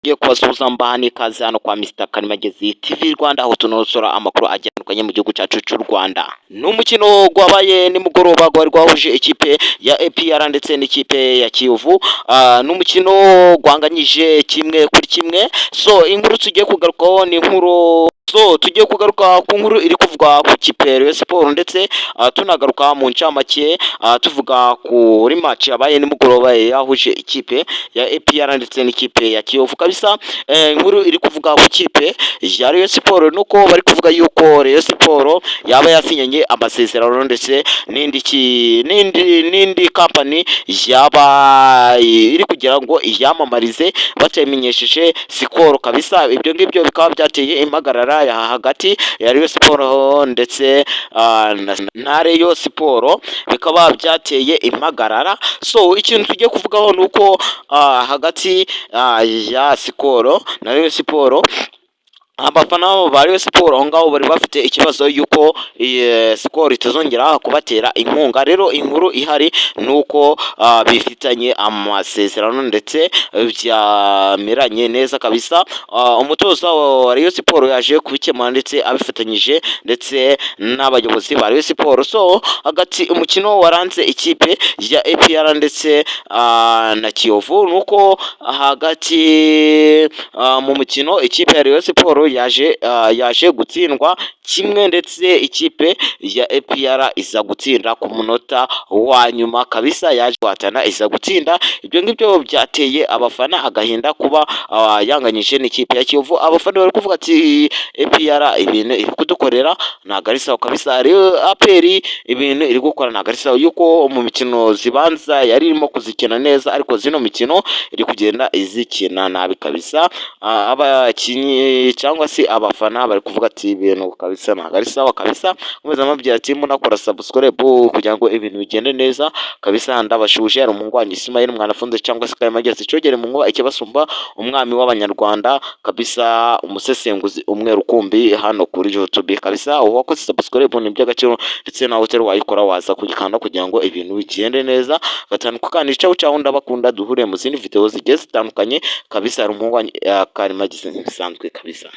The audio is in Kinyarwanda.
ngiye kubasuhuza mbaha n'ikaze hano kwa Mr Karimagezi TV Rwanda, aho tunosora amakuru atandukanye mu gihugu cyacu cy'u Rwanda. Ni umukino gwabaye nimugoroba gwari gwahuje ikipe ya APR ndetse n'ikipe ya Kiyovu. Ni umukino gwanganyije kimwe kuri kimwe. So inkuru tugiye kugarukaho ni inkuru tugiye kugaruka ku nkuru iri kuvuga ku kipe ya Rayon Sports, ndetse tunagaruka mu ncamake tuvuga kuri match yabaye nimugoroba yahuje ikipe ya APR ndetse n'ikipe ya Kiyovu kabisa. Inkuru iri kuvuga ku kipe ya Rayon Sports nuko bari kuvuga yuko Rayon Sports yaba yasinyanye amasezerano ndetse n'indi company yaba iri kugira ngo iyamamarize batamenyesheje Skol kabisa. Ibyo ngibyo bikaba byateye impagarara ya hagati ya Rayon Sports ndetse na Rayon Sports, bikaba byateye impagarara. So ikintu tugiye kuvugaho nuko hagati ya Skol na Rayon Sports, abafana ba Rayon Sports aho ngaho bari bafite ikibazo yuko Skol itazongera kubatera inkunga. Rero inkuru ihari nuko bifitanye amasezerano ndetse byameranye neza kabisa. Umutoza wa Rayon Sports yaje kubikemura ndetse abifatanyije ndetse n'abayobozi ba Rayon Sports. So hagati umukino waranze ikipe ya APR ndetse na Kiyovu nuko hagati mu mukino ikipe ya Rayon Sports yaje gutsindwa kimwe ndetse ikipe ya APR iza gutsinda ku munota wa nyuma kabisa, yaje guhatana iza gutsinda. Ibyo ngibyo byateye abafana agahinda kuba yanganyije n'ikipe ya Kiyovu. Abafana bari kuvuga ati APR ibintu iri kudukorera ntabwo ari sawa kabisa, APR ibintu iri gukora ntabwo ari sawa, yuko mu mikino zibanza yari irimo kuzikina neza ariko zino mikino iri kugenda izikina nabi kabisa. Abakinnyi cyangwa se abafana bari kuvuga ati ibintu kabisa ntabwo ari sawa kabisa. Komeza mabwira ati munakora subscribe kugira ngo ibintu bigende neza kabisa. Ndabashuje ari umuhungu wanjye Ismail Mwanafunzi cyangwa se Karimagezi Cogere mu nkuba ikibasumba, umwami w'abanyarwanda kabisa, umusesenguzi umwe rukumbi hano kuri YouTube kabisa. Wakoze subscribe ni by'agaciro ndetse nawe utari wayikora waza kugikanda kugira ngo ibintu bigende neza. Gatanu kukanisha cyawo ndabakunda, duhure mu zindi video zigiye zitandukanye kabisa. Ari umuhungu wanjye Karimagezi bisanzwe kabisa.